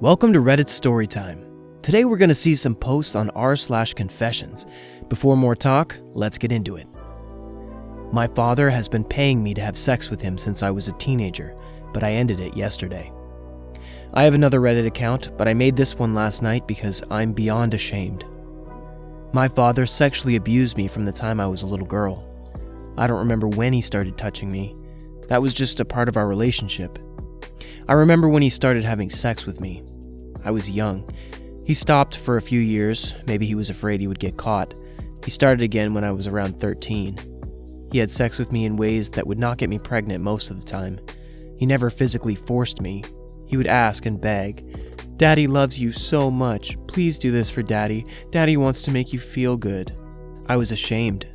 Welcome to Reddit Storytime. Today we're going to see some posts on r/confessions. Before more talk, let's get into it. My father has been paying me to have sex with him since I was a teenager, but I ended it yesterday. I have another Reddit account, but I made this one last night because I'm beyond ashamed. My father sexually abused me from the time I was a little girl. I don't remember when he started touching me. That was just a part of our relationship. I remember when he started having sex with me. I was young. He stopped for a few years, maybe he was afraid he would get caught. He started again when I was around 13. He had sex with me in ways that would not get me pregnant most of the time. He never physically forced me. He would ask and beg, "Daddy loves you so much. Please do this for Daddy. Daddy wants to make you feel good." I was ashamed,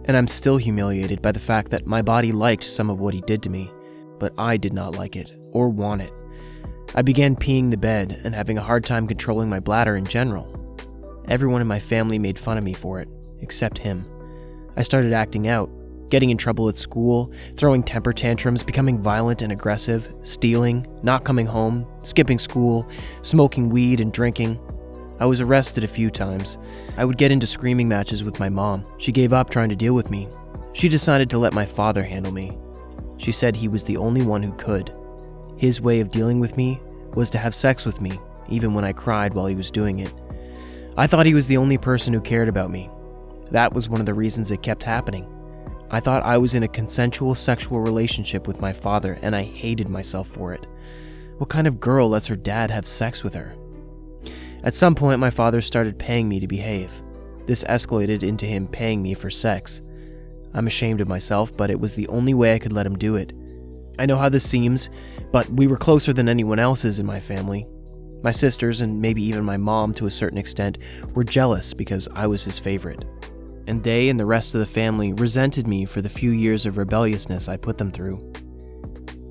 and I'm still humiliated by the fact that my body liked some of what he did to me, but I did not like it or want it. I began peeing the bed and having a hard time controlling my bladder in general. Everyone in my family made fun of me for it, except him. I started acting out, getting in trouble at school, throwing temper tantrums, becoming violent and aggressive, stealing, not coming home, skipping school, smoking weed and drinking. I was arrested a few times. I would get into screaming matches with my mom. She gave up trying to deal with me. She decided to let my father handle me. She said he was the only one who could. His way of dealing with me was to have sex with me, even when I cried while he was doing it. I thought he was the only person who cared about me. That was one of the reasons it kept happening. I thought I was in a consensual sexual relationship with my father, and I hated myself for it. What kind of girl lets her dad have sex with her? At some point, my father started paying me to behave. This escalated into him paying me for sex. I'm ashamed of myself, but it was the only way I could let him do it. I know how this seems, but we were closer than anyone else's in my family. My sisters, and maybe even my mom to a certain extent, were jealous because I was his favorite. And they and the rest of the family resented me for the few years of rebelliousness I put them through.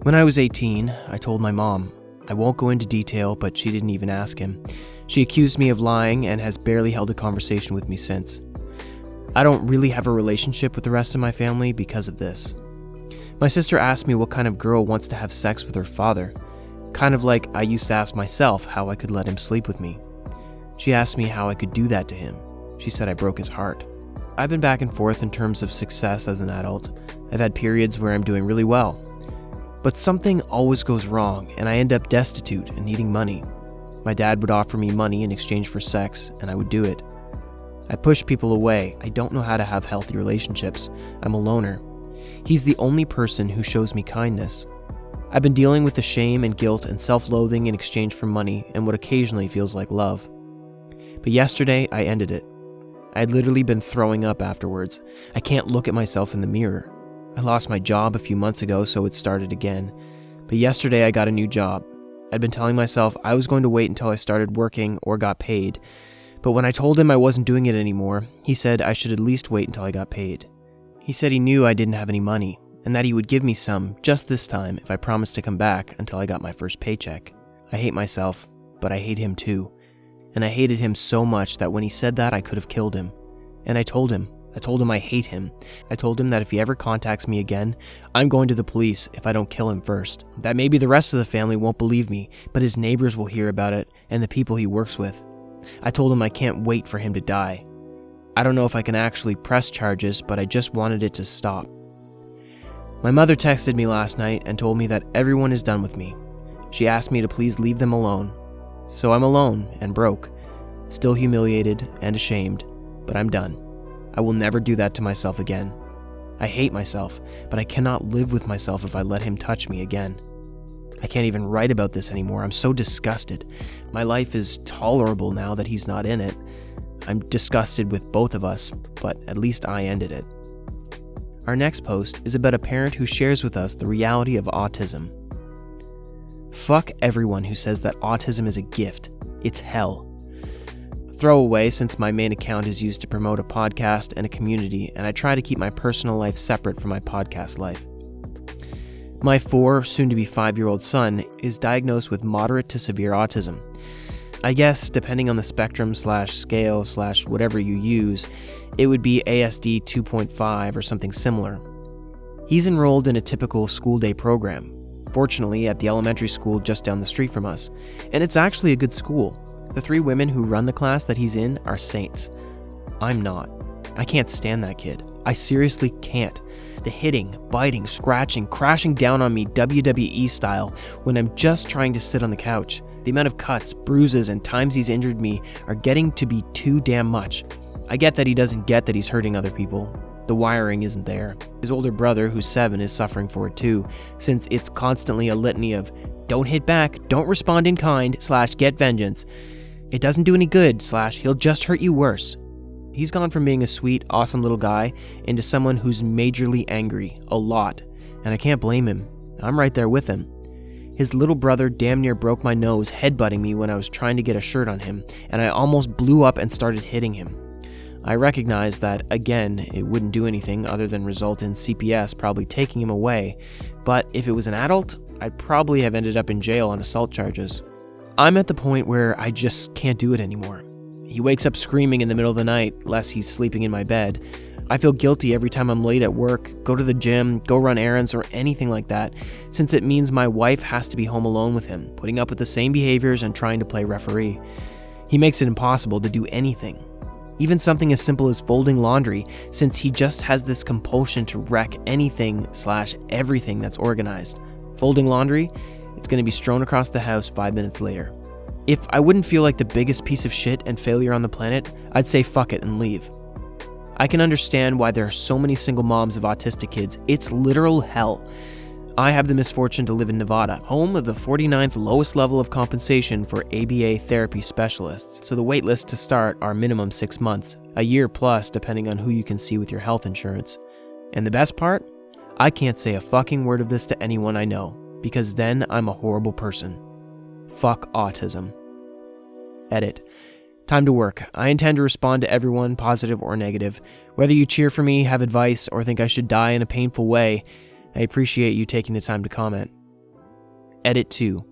When I was 18, I told my mom. I won't go into detail, but she didn't even ask him. She accused me of lying and has barely held a conversation with me since. I don't really have a relationship with the rest of my family because of this. My sister asked me what kind of girl wants to have sex with her father, kind of like I used to ask myself how I could let him sleep with me. She asked me how I could do that to him. She said I broke his heart. I've been back and forth in terms of success as an adult. I've had periods where I'm doing really well. But something always goes wrong, and I end up destitute and needing money. My dad would offer me money in exchange for sex, and I would do it. I push people away. I don't know how to have healthy relationships. I'm a loner. He's the only person who shows me kindness. I've been dealing with the shame and guilt and self-loathing in exchange for money and what occasionally feels like love. But yesterday, I ended it. I had literally been throwing up afterwards. I can't look at myself in the mirror. I lost my job a few months ago, so it started again. But yesterday, I got a new job. I'd been telling myself I was going to wait until I started working or got paid. But when I told him I wasn't doing it anymore, he said I should at least wait until I got paid. He said he knew I didn't have any money, and that he would give me some just this time if I promised to come back until I got my first paycheck. I hate myself, but I hate him too. And I hated him so much that when he said that, I could have killed him. And I told him I hate him. I told him that if he ever contacts me again, I'm going to the police if I don't kill him first. That maybe the rest of the family won't believe me, but his neighbors will hear about it and the people he works with. I told him I can't wait for him to die. I don't know if I can actually press charges, but I just wanted it to stop. My mother texted me last night and told me that everyone is done with me. She asked me to please leave them alone. So I'm alone and broke, still humiliated and ashamed, but I'm done. I will never do that to myself again. I hate myself, but I cannot live with myself if I let him touch me again. I can't even write about this anymore. I'm so disgusted. My life is tolerable now that he's not in it. I'm disgusted with both of us, but at least I ended it. Our next post is about a parent who shares with us the reality of autism. Fuck everyone who says that autism is a gift. It's hell. Throwaway, since my main account is used to promote a podcast and a community, and I try to keep my personal life separate from my podcast life. My 4, soon-to-be 5-year-old son is diagnosed with moderate to severe autism. I guess, depending on the spectrum/scale/whatever you use, it would be ASD 2.5 or something similar. He's enrolled in a typical school day program. fortunately at the elementary school just down the street from us. And it's actually a good school. The 3 women who run the class that he's in are saints. I'm not. I can't stand that kid. I seriously can't. The hitting, biting, scratching, crashing down on me WWE style when I'm just trying to sit on the couch. The amount of cuts, bruises, and times he's injured me are getting to be too damn much. I get that he doesn't get that he's hurting other people. The wiring isn't there. His older brother, who's 7, is suffering for it too, since it's constantly a litany of don't hit back, don't respond in kind, / get vengeance. It doesn't do any good, / he'll just hurt you worse. He's gone from being a sweet, awesome little guy into someone who's majorly angry, a lot, and I can't blame him. I'm right there with him. His little brother damn near broke my nose headbutting me when I was trying to get a shirt on him, and I almost blew up and started hitting him. I recognize that, again, it wouldn't do anything other than result in CPS probably taking him away, but if it was an adult, I'd probably have ended up in jail on assault charges. I'm at the point where I just can't do it anymore. He wakes up screaming in the middle of the night, lest he's sleeping in my bed. I feel guilty every time I'm late at work, go to the gym, go run errands, or anything like that, since it means my wife has to be home alone with him, putting up with the same behaviors and trying to play referee. He makes it impossible to do anything. Even something as simple as folding laundry, since he just has this compulsion to wreck anything / everything that's organized. Folding laundry, it's going to be strewn across the house 5 minutes later. If I wouldn't feel like the biggest piece of shit and failure on the planet, I'd say fuck it and leave. I can understand why there are so many single moms of autistic kids. It's literal hell. I have the misfortune to live in Nevada, home of the 49th lowest level of compensation for ABA therapy specialists, so the wait lists to start are minimum 6 months, a year plus depending on who you can see with your health insurance. And the best part? I can't say a fucking word of this to anyone I know, because then I'm a horrible person. Fuck autism. Edit. Time to work. I intend to respond to everyone, positive or negative. Whether you cheer for me, have advice, or think I should die in a painful way, I appreciate you taking the time to comment. Edit 2.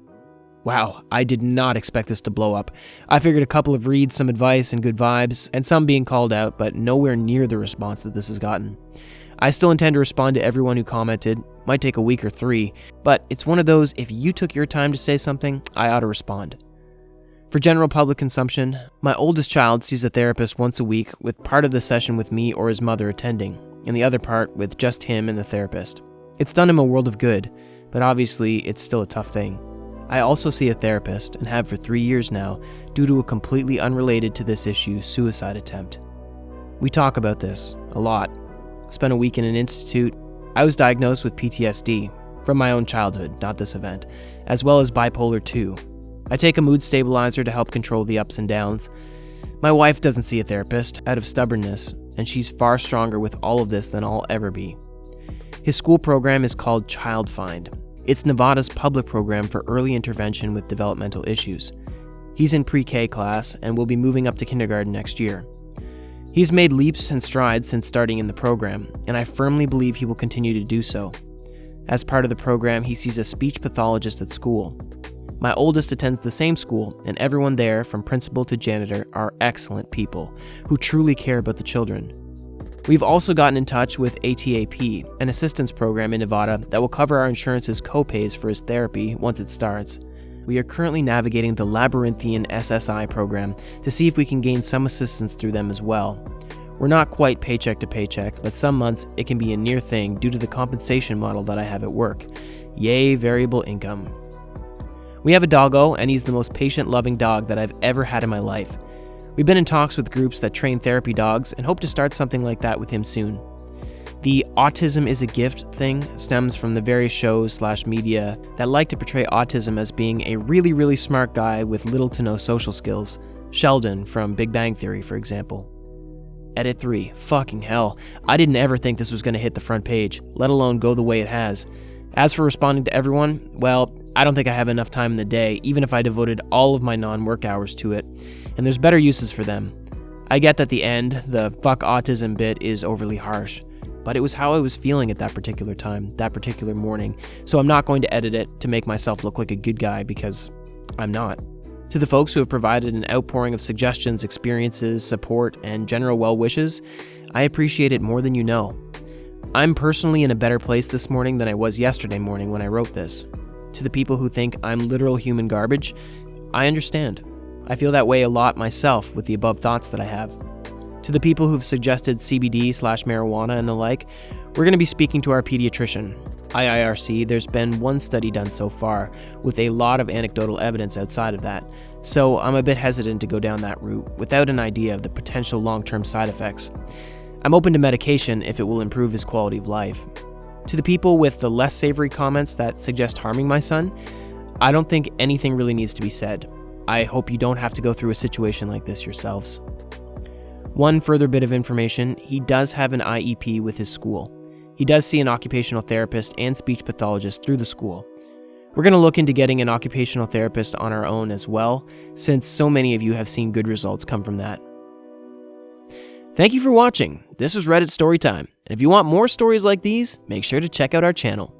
Wow, I did not expect this to blow up. I figured a couple of reads, some advice, and good vibes, and some being called out, but nowhere near the response that this has gotten. I still intend to respond to everyone who commented. Might take a week or 3, but it's one of those, if you took your time to say something, I ought to respond. For general public consumption, my oldest child sees a therapist once a week, with part of the session with me or his mother attending, and the other part with just him and the therapist. It's done him a world of good, but obviously it's still a tough thing. I also see a therapist, and have for 3 years now, due to a completely unrelated to this issue suicide attempt. We talk about this a lot. Spent a week in an institute. I was diagnosed with PTSD, from my own childhood, not this event, as well as bipolar 2. I take a mood stabilizer to help control the ups and downs. My wife doesn't see a therapist, out of stubbornness, and she's far stronger with all of this than I'll ever be. His school program is called Child Find. It's Nevada's public program for early intervention with developmental issues. He's in pre-K class and will be moving up to kindergarten next year. He's made leaps and strides since starting in the program, and I firmly believe he will continue to do so. As part of the program, he sees a speech pathologist at school. My oldest attends the same school, and everyone there, from principal to janitor, are excellent people who truly care about the children. We've also gotten in touch with ATAP, an assistance program in Nevada that will cover our insurance's co-pays for his therapy once it starts. We are currently navigating the labyrinthian SSI program to see if we can gain some assistance through them as well. We're not quite paycheck to paycheck, but some months it can be a near thing due to the compensation model that I have at work. Yay, variable income. We have a doggo, and he's the most patient, loving dog that I've ever had in my life. We've been in talks with groups that train therapy dogs and hope to start something like that with him soon. The autism is a gift thing stems from the various shows / media that like to portray autism as being a really, really smart guy with little to no social skills. Sheldon from Big Bang Theory, for example. Edit 3. Fucking hell. I didn't ever think this was going to hit the front page, let alone go the way it has. As for responding to everyone, well, I don't think I have enough time in the day, even if I devoted all of my non-work hours to it, and there's better uses for them. I get that the end, the fuck autism bit, is overly harsh, but it was how I was feeling at that particular time, that particular morning, so I'm not going to edit it to make myself look like a good guy, because I'm not. To the folks who have provided an outpouring of suggestions, experiences, support, and general well wishes, I appreciate it more than you know. I'm personally in a better place this morning than I was yesterday morning when I wrote this. To the people who think I'm literal human garbage, I understand. I feel that way a lot myself with the above thoughts that I have. To the people who've suggested CBD/marijuana and the like, we're going to be speaking to our pediatrician. IIRC, there's been one study done so far, with a lot of anecdotal evidence outside of that, so I'm a bit hesitant to go down that route without an idea of the potential long-term side effects. I'm open to medication if it will improve his quality of life. To the people with the less savory comments that suggest harming my son, I don't think anything really needs to be said. I hope you don't have to go through a situation like this yourselves. One further bit of information, he does have an IEP with his school. He does see an occupational therapist and speech pathologist through the school. We're going to look into getting an occupational therapist on our own as well, since so many of you have seen good results come from that. Thank you for watching. This was Reddit Storytime, and if you want more stories like these, make sure to check out our channel.